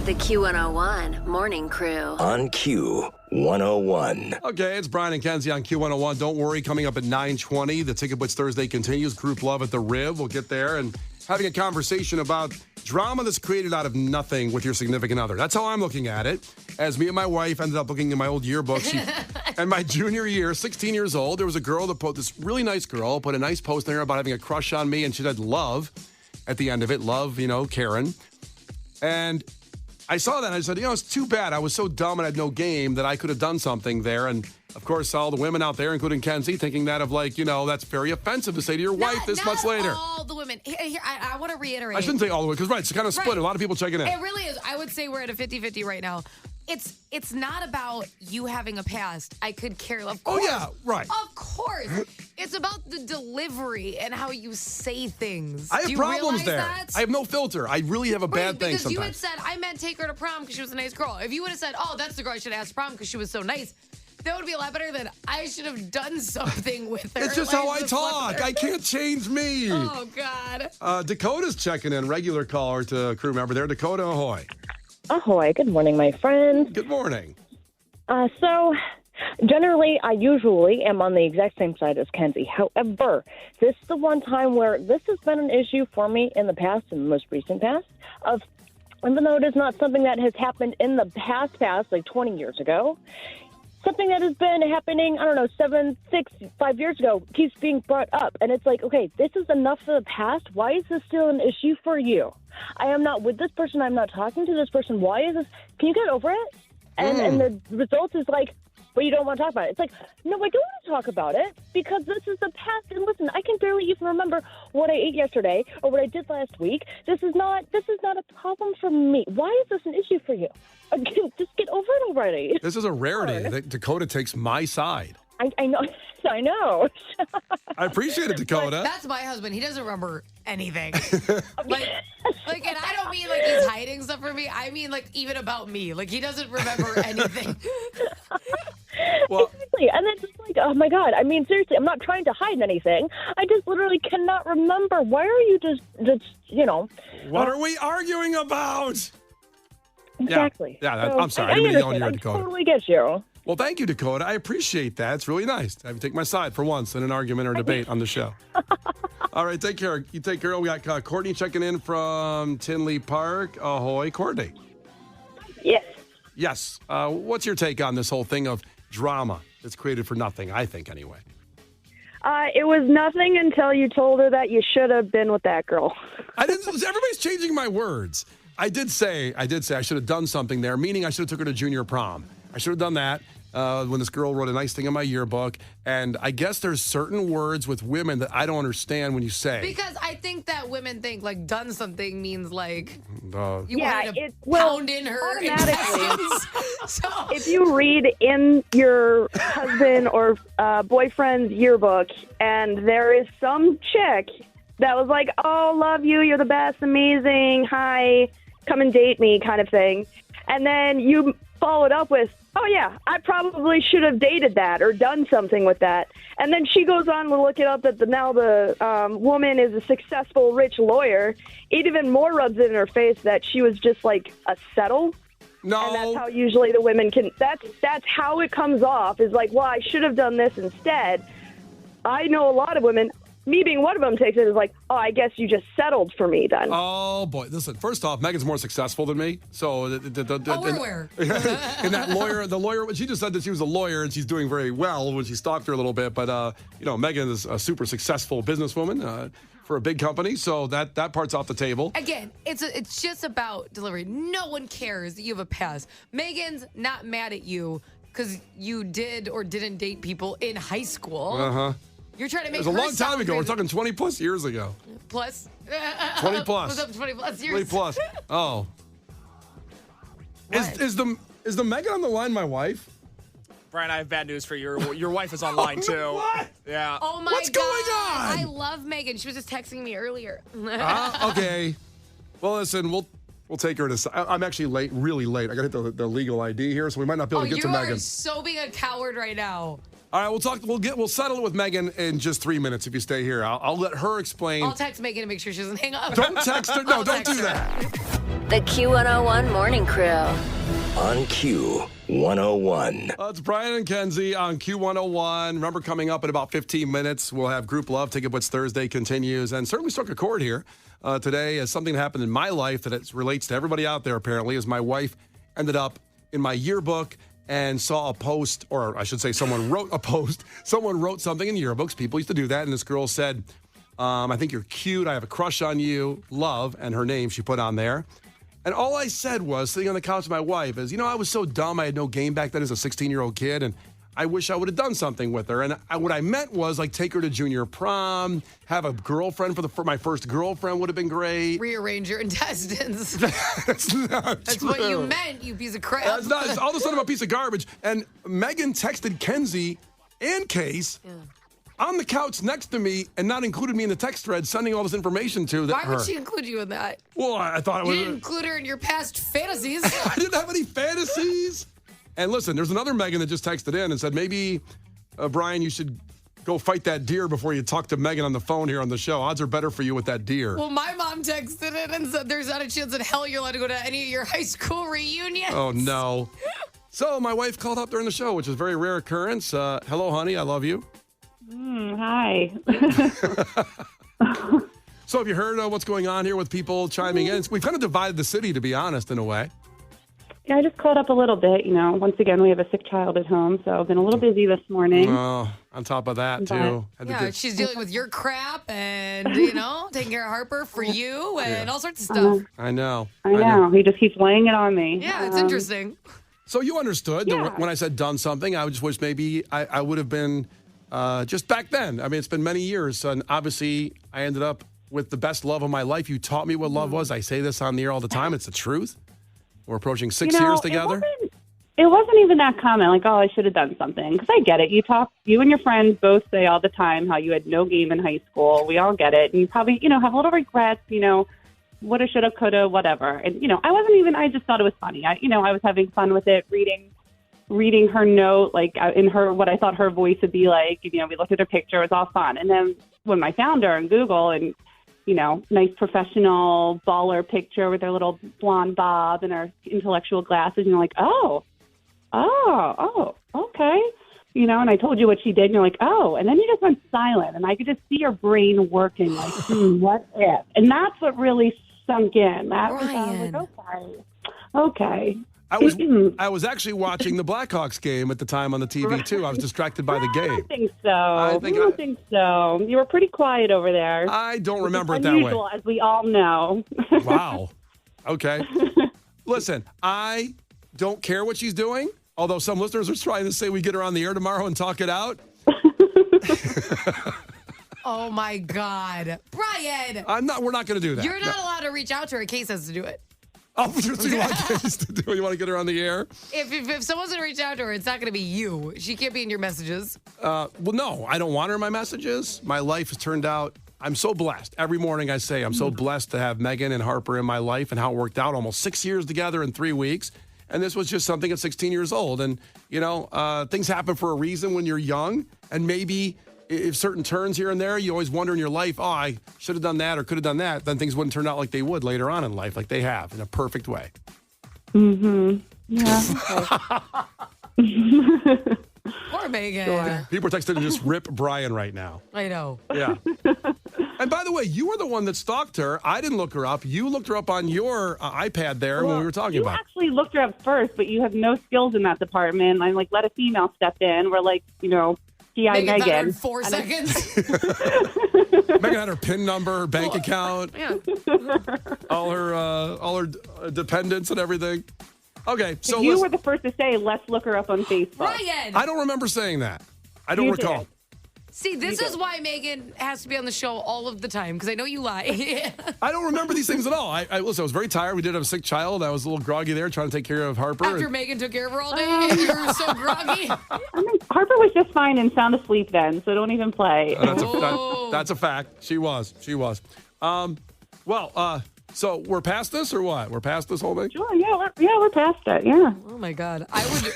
The Q101 Morning Crew. On Q101. Okay, it's Brian and Kenzie on Q101. Don't worry, coming up at 9:20, the Ticket Blitz Thursday continues. Group Love at the Rib. We'll get there and having a conversation about drama that's created out of nothing with your significant other. That's how I'm looking at it. As me and my wife ended up looking in my old yearbook. And my junior year, 16 years old, there was a girl that put, this really nice girl, put a nice post in there about having a crush on me, and she said love at the end of it. Love, Karen. And I saw that and I said, it's too bad. I was so dumb and had no game that I could have done something there. And of course, all the women out there, including Kenzie, thinking that of that's very offensive to say to your wife this much later. All the women. Here, I want to reiterate. I shouldn't say all the women because, it's kind of split. Right. A lot of people checking in. It really is. I would say we're at a 50-50 right now. It's not about you having a past. I could care. Of course. Oh, yeah, right. Of course. It's about the delivery and how you say things. I have problems there. That? I have no filter. I really have a bad thing sometimes. Because you had said, I meant take her to prom because she was a nice girl. If you would have said, oh, that's the girl I should ask prom because she was so nice, that would be a lot better than I should have done something with her. It's just how I talk. I can't change me. Oh, God. Dakota's checking in, regular caller to crew member there. Dakota, ahoy. Ahoy. Good morning, my friends. Good morning. So, generally, I usually am on the exact same side as Kenzie. However, this is the one time where this has been an issue for me in the past, in the most recent past, even though it is not something that has happened in the past, like 20 years ago, something that has been happening, 5 years ago keeps being brought up. And it's like, okay, this is enough of the past. Why is this still an issue for you? I am not with this person. I'm not talking to this person. Why is this? Can you get over it? And the result is like, well, you don't want to talk about it. It's like, no, I don't want to talk about it because this is the past. And listen, I can barely even remember what I ate yesterday or what I did last week. This is not a problem for me. Why is this an issue for you? Just get over it already. This is a rarity that Dakota takes my side. I know. I know. I appreciate it, Dakota. That's my husband. He doesn't remember anything. and I don't mean like he's hiding stuff from me. I mean like even about me. Like he doesn't remember anything. Well, exactly. And then just like, oh my God. I mean, seriously, I'm not trying to hide anything. I just literally cannot remember. Why are you just What are we arguing about? Exactly. Yeah, so, I'm sorry. I didn't mean to yell at you, I Dakota. totally get you. Well, thank you, Dakota. I appreciate that. It's really nice to have you take my side for once in an argument or debate on the show. All right, take care. You take care. We got Courtney checking in from Tinley Park. Ahoy, Courtney. Yes. Yes. What's your take on this whole thing of drama that's created for nothing, I think, anyway? It was nothing until you told her that you should have been with that girl. Everybody's changing my words. I did say I should have done something there, meaning I should have took her to junior prom. I should have done that when this girl wrote a nice thing in my yearbook. And I guess there's certain words with women that I don't understand when you say. Because I think that women think like done something means like you yeah, wanted to pound in her automatically. So if you read in your husband or boyfriend's yearbook and there is some chick that was like, oh, love you, you're the best, amazing, hi, come and date me kind of thing. And then you followed up with, oh, yeah, I probably should have dated that or done something with that. And then she goes on to look it up that now the woman is a successful, rich lawyer. It even more rubs it in her face that she was just like a settle. No. And that's how usually the women can, that's how it comes off is like, well, I should have done this instead. I know a lot of women, me being one of them, takes it as like, oh, I guess you just settled for me then. Oh, boy. Listen, first off, Megan's more successful than me. So, we're aware. And that the lawyer, she just said that she was a lawyer and she's doing very well when she stalked her a little bit. But, Megan is a super successful businesswoman for a big company. So that part's off the table. Again, it's just about delivery. No one cares that you have a past. Megan's not mad at you because you did or didn't date people in high school. Uh-huh. You're trying to make it was a long time ago. We're talking 20 plus years ago. Plus? 20 plus. What's up, 20 plus years? 20 plus. Oh. Is the Megan on the line my wife? Brian, I have bad news for you. Your wife is online, too. What? Yeah. Oh, my What's God. going on? I love Megan. She was just texting me earlier. Okay. Well, listen, we'll take her to. I'm actually late, really late. I got to hit the legal ID here, so we might not be able to get to Megan. You are so being a coward right now. All right, we'll talk. We'll settle it with Megan in just 3 minutes if you stay here. I'll let her explain. I'll text Megan to make sure she doesn't hang up. Don't text her. No, don't do her. that. The Q101 Morning Crew. On Q101. It's Brian and Kenzie on Q101. Remember, coming up in about 15 minutes, we'll have Group Love. Take It What's Thursday continues. And certainly struck a chord here today as something happened in my life that it relates to everybody out there, apparently, as my wife ended up in my yearbook and saw a post, or I should say someone wrote a post. Someone wrote something in yearbooks. People used to do that. And this girl said, I think you're cute. I have a crush on you. Love. And her name she put on there. And all I said was, sitting on the couch with my wife, is, I was so dumb. I had no game back then as a 16-year-old kid, and I wish I would have done something with her. And what I meant was, like, take her to junior prom, have a girlfriend for my first girlfriend would have been great. Rearrange your intestines. That's not That's true. what you meant, you piece of crap. That's not. It's all of a sudden I'm a piece of garbage. And Megan texted Kenzie and Case on the couch next to me and not included me in the text thread, sending all this information to her. Why would she include you in that? Well, I thought it was. You didn't include her in your past fantasies. I didn't have any fantasies. And listen, there's another Megan that just texted in and said, maybe, Brian, you should go fight that deer before you talk to Megan on the phone here on the show. Odds are better for you with that deer. Well, my mom texted it and said there's not a chance in hell you're allowed to go to any of your high school reunions. Oh, no. So my wife called up during the show, which is a very rare occurrence. Hello, honey. I love you. Hi. So have you heard what's going on here with people chiming in? We've kind of divided the city, to be honest, in a way. Yeah, I just caught up a little bit. Once again, we have a sick child at home, so I've been a little busy this morning. Oh, on top of that, too. Yeah, she's dealing with your crap and, taking care of Harper for you and all sorts of stuff. I know. I know. He just keeps laying it on me. Yeah, it's interesting. So you understood that when I said done something, I just wish maybe I would have been just back then. I mean, it's been many years, and obviously I ended up with the best love of my life. You taught me what love was. I say this on the air all the time. It's the truth. We're approaching 6 years together. It wasn't even that common, like, I should have done something. Because I get it. You and your friends both say all the time how you had no game in high school. We all get it. And you probably, have a little regrets, woulda, shoulda, coulda, whatever. And, I just thought it was funny. I was having fun with it, reading her note, like in what I thought her voice would be like. We looked at her picture. It was all fun. And then when I found her on Google and, nice professional baller picture with her little blonde bob and her intellectual glasses, and you're like, oh, okay. And I told you what she did, and you're like, oh. And then you just went silent, and I could just see your brain working like, what if? And that's what really sunk in. I was like, okay. I was actually watching the Blackhawks game at the time on the TV, too. I was distracted by the game. I don't think so. I don't think so. You were pretty quiet over there. I don't remember it that way. As we all know. Wow. Okay. Listen, I don't care what she's doing, although some listeners are trying to say we get her on the air tomorrow and talk it out. Oh, my God. Brian! We're not going to do that. You're not allowed to reach out to her. Case has to do it. Oh, so you want Case to do it? You want to get her on the air? If someone's going to reach out to her, it's not going to be you. She can't be in your messages. Well, no, I don't want her in my messages. My life has turned out, I'm so blessed. Every morning I say I'm so blessed to have Megan and Harper in my life and how it worked out. Almost 6 years together in 3 weeks. And this was just something at 16 years old. And, things happen for a reason when you're young. And maybe if certain turns here and there, you always wonder in your life, I should have done that or could have done that. Then things wouldn't turn out like they would later on in life, like they have in a perfect way. Mm-hmm. Yeah. Poor Megan. Sure. People are texting to just rip Brian right now. I know. Yeah. And by the way, you were the one that stalked her. I didn't look her up. You looked her up on your iPad there when we were talking about. You actually looked her up first, but you have no skills in that department. I'm like, let a female step in. We're like, G.I. Megan. In 4 seconds. Megan had her PIN number, her bank account, all her dependents and everything. Okay, so you were the first to say, let's look her up on Facebook. Brian! I don't remember saying that. I don't recall. Did. See, this is why Megan has to be on the show all of the time, because I know you lie. I don't remember these things at all. Listen, I was very tired. We did have a sick child. I was a little groggy there trying to take care of Harper. After Megan took care of her all day, and you were so groggy. Harper was just fine and sound asleep then, so don't even play. That's a fact. She was. So we're past this or what? We're past this whole thing? Sure, we're past it, yeah. Oh, my God. I would...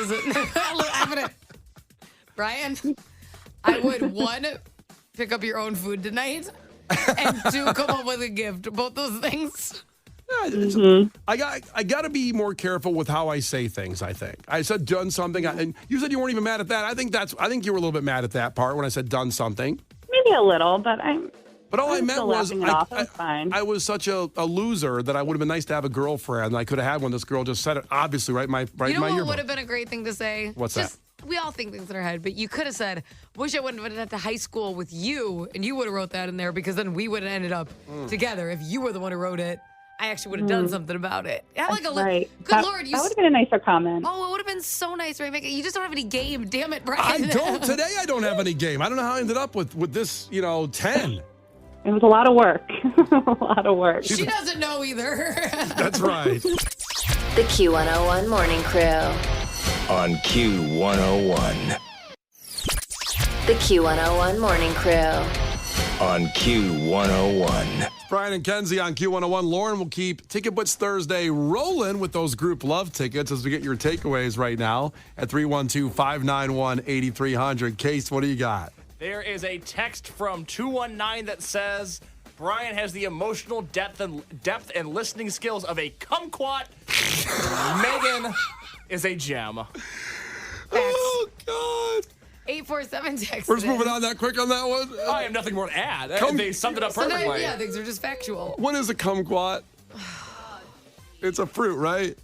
Listen, Brian... I would, 1, pick up your own food tonight, and 2, come up with a gift. Both those things. I got to be more careful with how I say things. I think I said done something, and you said you weren't even mad at that. I think you were a little bit mad at that part when I said done something. Maybe a little, but But all I meant was fine. I was such a loser that I would have been nice to have a girlfriend. I could have had one. This girl just said it obviously right in my You know my what yearbook. would have been a great thing to say? What's that? We all think things in our head, but you could have said, wish I wouldn't have been at the high school with you, and you would have wrote that in there because then we would have ended up together. If you were the one who wrote it, I actually would have done something about it. Have like right. Good Lord. That would have been a nicer comment. Oh, it would have been so nice, right? You just don't have any game. Damn it, Brian. I don't. Today I don't have any game. I don't know how I ended up with this, 10. It was a lot of work. A lot of work. She doesn't know either. That's right. The Q101 Morning Crew. On Q101. The Q101 Morning Crew. On Q101. Brian and Kenzie on Q101. Lauren will keep Ticket Blitz Thursday rolling with those group love tickets as we get your takeaways right now at 312-591-8300. Case, what do you got? There is a text from 219 that says Brian has the emotional depth and listening skills of a kumquat. Megan is a gem. Oh, God. 847 text. We're just moving on that quick on that one. I have nothing more to add. They summed it up Sometimes, perfectly. yeah, things are just factual. What is a kumquat? It's a fruit, right?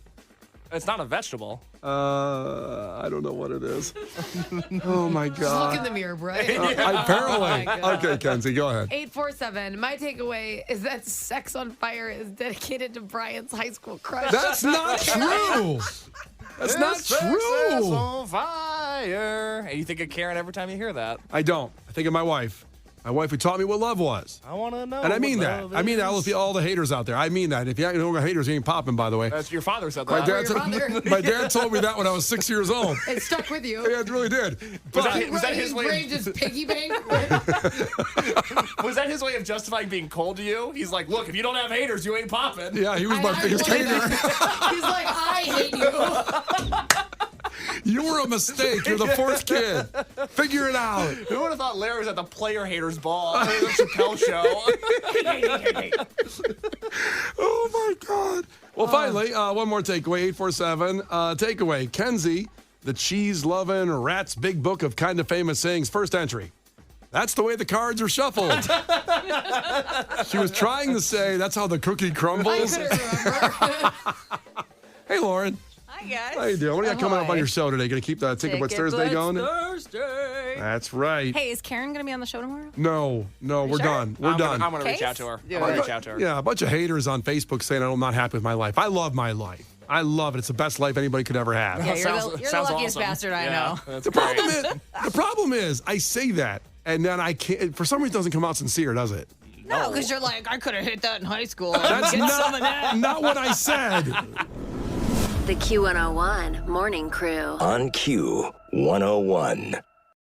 It's not a vegetable. I don't know what it is. Oh, my God. Just look in the mirror, Brian. Apparently. Oh my God. Okay, Kenzie, go ahead. 847. My takeaway is that Sex on Fire is dedicated to Brian's high school crush. That's not true. That's not true. On fire. And you think of Karen every time you hear that. I don't. I think of my wife. My wife who taught me what love was. I want to know. And I mean what that. love I mean that. is. All the haters out there. I mean that. If you don't know haters, you ain't popping, by the way. That's your father said My that. dad told me that when I was 6 years old. It stuck with you. Yeah, it really did. Was But that his way? brain just piggy bank? Was that his way of justifying being cold to you? He's like, look, if you don't have haters, you ain't popping. yeah, he was my biggest hater. He's like, I hate you. You were a mistake. You're the fourth kid. Figure it out. Who would have thought Larry was at the player haters ball at the Chappelle show? Oh, my God. Well, finally, one more takeaway, 847. Takeaway, Kenzie, the cheese-loving rat's big book of kind of famous sayings. First entry. That's the way the cards are shuffled. She was trying to say that's how the cookie crumbles. I couldn't remember. Hey, Lauren. Hi, guys. How you doing? What do you got coming up on your show today? Going to keep the Ticket Blitz Thursday going? Thursday. That's right. Hey, is Karen going to be on the show tomorrow? No, we're done. We're done. I'm going to reach Case? out to her. Do I'm going it. to reach out to her. Yeah, a bunch of haters on Facebook saying I'm not happy with my life. I love my life. I love it. It's the best life anybody could ever have. Yeah, you're Sounds- the sounds luckiest awesome. bastard I Yeah, know. that's The great. problem is, I say that, and then I can't. For some reason, it doesn't come out sincere, does it? No, because you're like, I could have hit that in high school. That's Get some of that. not what I said. The Q101 Morning Crew. On Q101.